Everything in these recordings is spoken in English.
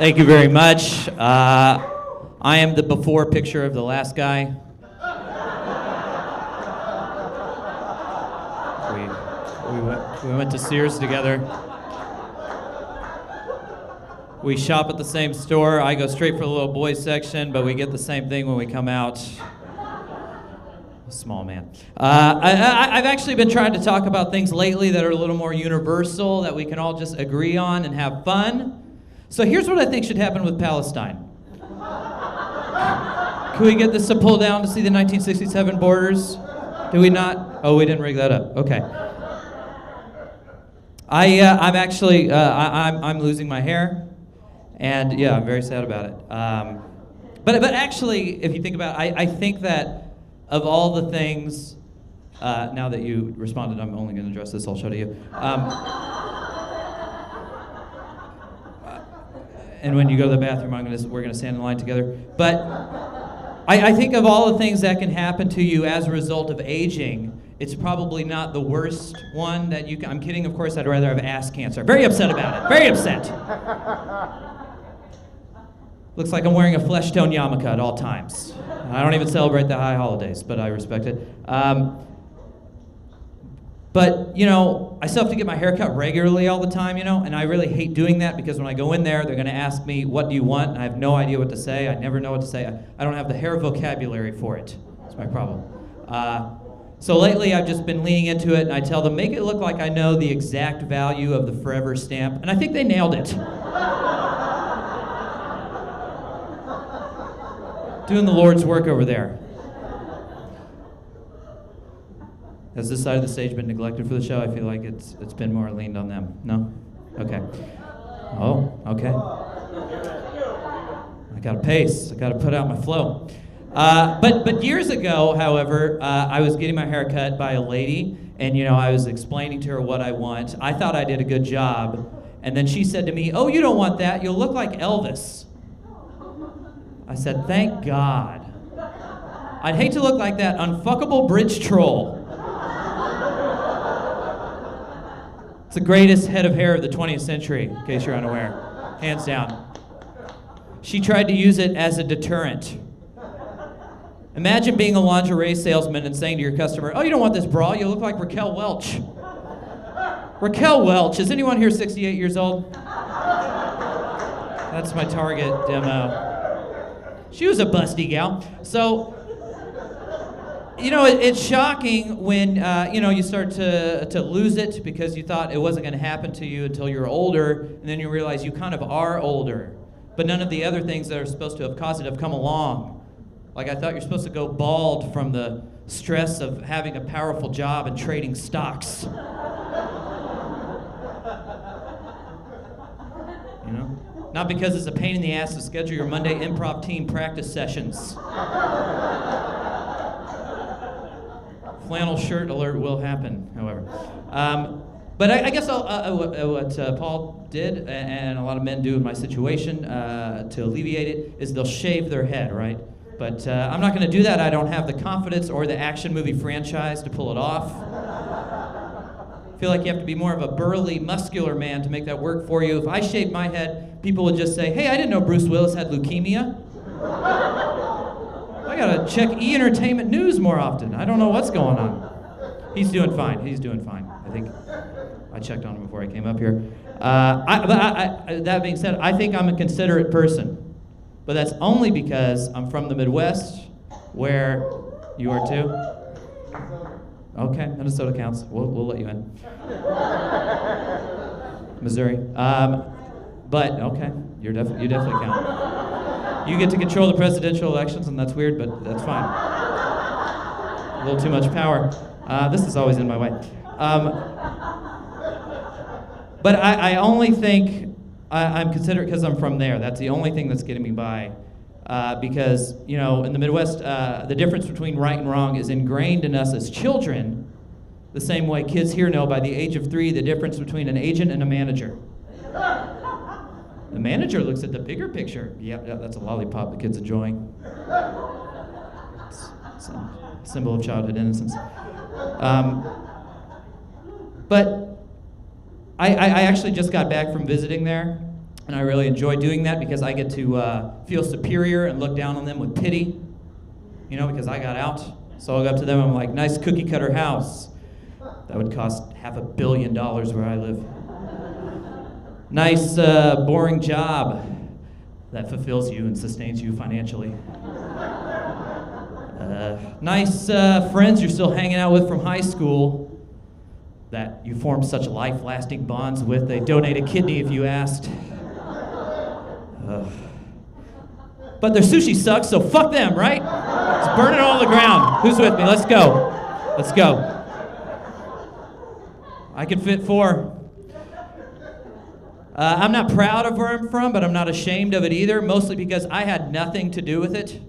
Thank you very much. I am the before picture of the last guy. We went to Sears together. We shop at the same store. I go straight for the little boys section, but we get the same thing when we come out. Small man. I've actually been trying to talk about things lately that are a little more universal, that we can all just agree on and have fun. So here's what I think should happen with Palestine. Can we get this to pull down to see the 1967 borders? Do we not? Oh, we didn't rig that up. Okay. I'm actually I'm losing my hair, and yeah, I'm very sad about it. But actually, if you think about it, I think that of all the things, now that you responded, I'm only going to address this. I'll show to you. And when you go to the bathroom, we're gonna stand in line together. But I think of all the things that can happen to you as a result of aging, it's probably not the worst one that you can. I'm kidding, of course. I'd rather have ass cancer. Very upset about it. Very upset. Looks like I'm wearing a flesh tone yarmulke at all times. I don't even celebrate the high holidays, but I respect it. But, you know, I still have to get my hair cut regularly all the time, you know, and I really hate doing that because when I go in there, they're going to ask me, what do you want? And I have no idea what to say. I never know what to say. I don't have the hair vocabulary for it. That's my problem. So lately, I've just been leaning into it, and I tell them, make it look like I know the exact value of the forever stamp, and I think they nailed it. Doing the Lord's work over there. Has this side of the stage been neglected for the show? I feel like it's been more leaned on them. No? Okay. Oh, okay. I gotta pace. I gotta put out my flow. But years ago, however, I was getting my hair cut by a lady, and you know, I was explaining to her what I want. I thought I did a good job, and then she said to me, "Oh, you don't want that. You'll look like Elvis." I said, "Thank God. I'd hate to look like that unfuckable bridge troll." It's the greatest head of hair of the 20th century, in case you're unaware. Hands down. She tried to use it as a deterrent. Imagine being a lingerie salesman and saying to your customer, "Oh, you don't want this bra, you look like Raquel Welch." Raquel Welch, is anyone here 68 years old? That's my target demo. She was a busty gal. So, you know, it's shocking when, you know, you start to lose it because you thought it wasn't going to happen to you until you're older, and then you realize you kind of are older. But none of the other things that are supposed to have caused it have come along. Like I thought you're supposed to go bald from the stress of having a powerful job and trading stocks. You know? Not because it's a pain in the ass to schedule your Monday improv team practice sessions. Flannel shirt alert will happen, however. But I guess what Paul did, and a lot of men do in my situation to alleviate it, is they'll shave their head, right? But I'm not going to do that. I don't have the confidence or the action movie franchise to pull it off. I feel like you have to be more of a burly, muscular man to make that work for you. If I shaved my head, people would just say, "Hey, I didn't know Bruce Willis had leukemia." I gotta check E! Entertainment News more often. I don't know what's going on. He's doing fine. He's doing fine. I think I checked on him before I came up here. That being said, I think I'm a considerate person. But that's only because I'm from the Midwest, where you are too. Okay, Minnesota counts. We'll let you in. Missouri. But okay, you definitely count. You get to control the presidential elections, and that's weird, but that's fine. A little too much power. This is always in my way. But I only think I'm considerate because I'm from there. That's the only thing that's getting me by. Because, you know, in the Midwest, the difference between right and wrong is ingrained in us as children, the same way kids here know by the age of 3 the difference between an agent and a manager. The manager looks at the bigger picture. Yep, that's a lollipop the kid's enjoying. It's a symbol of childhood innocence. But I actually just got back from visiting there, And I really enjoy doing that because I get to feel superior and look down on them with pity, because I got out. So I'll go up to them and I'm like, nice cookie cutter house. That would cost $500 million where I live. Nice, boring job that fulfills you and sustains you financially. Nice friends you're still hanging out with from high school that you formed such life-lasting bonds with. They donate a kidney if you asked. But their sushi sucks, so fuck them, right? Let's burn it all to the ground. Who's with me? Let's go. Let's go. I can fit 4. I'm not proud of where I'm from, but I'm not ashamed of it either, mostly because I had nothing to do with it.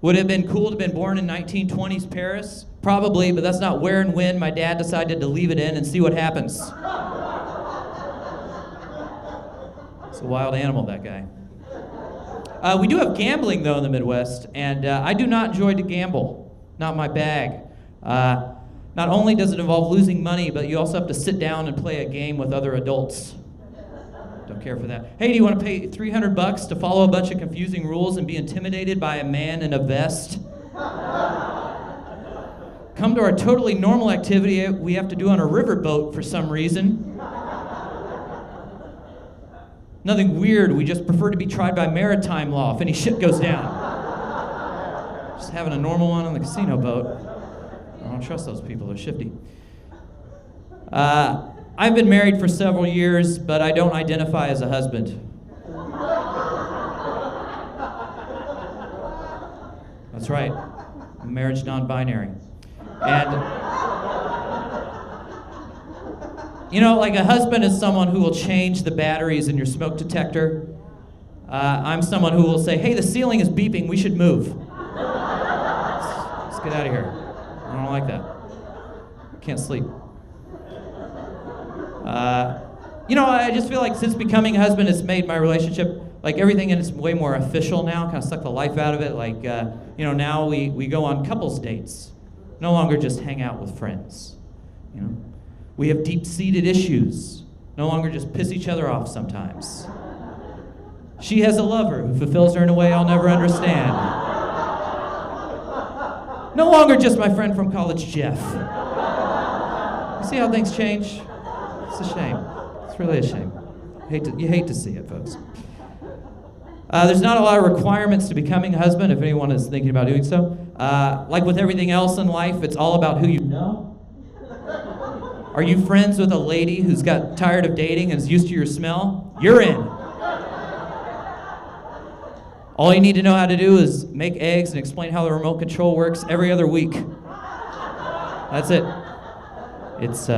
Would it have been cool to have been born in 1920s Paris? Probably, but that's not where and when my dad decided to leave it in and see what happens. It's a wild animal, that guy. We do have gambling, though, in the Midwest, and I do not enjoy to gamble. Not my bag. Not only does it involve losing money, but you also have to sit down and play a game with other adults. Don't care for that. Hey, do you want to pay $300 to follow a bunch of confusing rules and be intimidated by a man in a vest? Come to our totally normal activity we have to do on a riverboat for some reason. Nothing weird, we just prefer to be tried by maritime law if any shit goes down. Just having a normal one on the casino boat. I don't trust those people, they're shifty. I've been married for several years, but I don't identify as a husband. That's right, I'm marriage non-binary. And, like a husband is someone who will change the batteries in your smoke detector. I'm someone who will say, hey, the ceiling is beeping, we should move. Let's get out of here. I don't like that. Can't sleep. I just feel like since becoming a husband, it's made my relationship, like everything in it's way more official now, kind of suck the life out of it. Like, now we go on couples dates. No longer just hang out with friends, We have deep-seated issues. No longer just piss each other off sometimes. She has a lover who fulfills her in a way I'll never understand. No longer just my friend from college, Jeff. You see how things change? It's a shame. It's really a shame. You hate to see it, folks. There's not a lot of requirements to becoming a husband, if anyone is thinking about doing so. Like with everything else in life, it's all about who you know. Are you friends with a lady who's got tired of dating and is used to your smell? You're in. All you need to know how to do is make eggs and explain how the remote control works every other week. That's it. It's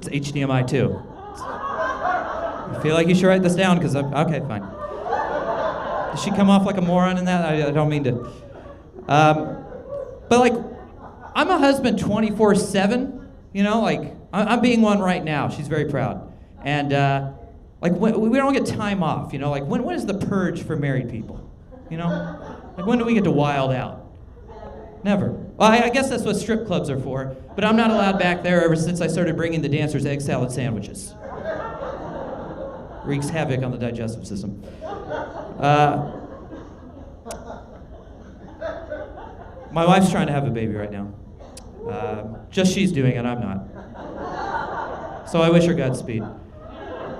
HDMI too. I feel like you should write this down because okay, fine. Does she come off like a moron in that? I don't mean to. But I'm a husband 24/7. I'm being one right now. She's very proud, and we don't get time off. When is the purge for married people? When do we get to wild out? Never. Well, I guess that's what strip clubs are for. But I'm not allowed back there ever since I started bringing the dancers egg salad sandwiches. Wreaks havoc on the digestive system. My wife's trying to have a baby right now. Just she's doing it, I'm not. So I wish her Godspeed.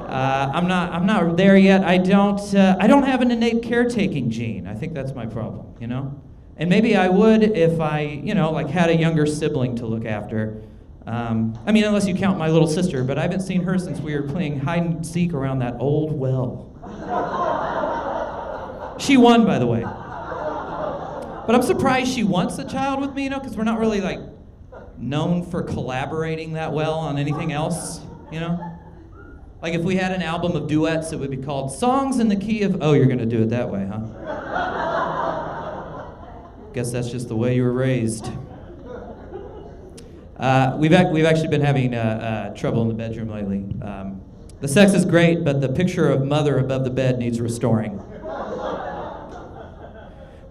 I'm not there yet. I don't have an innate caretaking gene. I think that's my problem, And maybe I would if I, had a younger sibling to look after. Unless you count my little sister, but I haven't seen her since we were playing hide and seek around that old well. She won, by the way. But I'm surprised she wants a child with me, because we're not really, known for collaborating that well on anything else, Like if we had an album of duets, it would be called Songs in the Key of... Oh, you're going to do it that way, huh? Guess that's just the way you were raised. We've actually been having trouble in the bedroom lately. The sex is great, but the picture of mother above the bed needs restoring.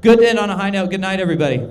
Good to end on a high note. Good night, everybody.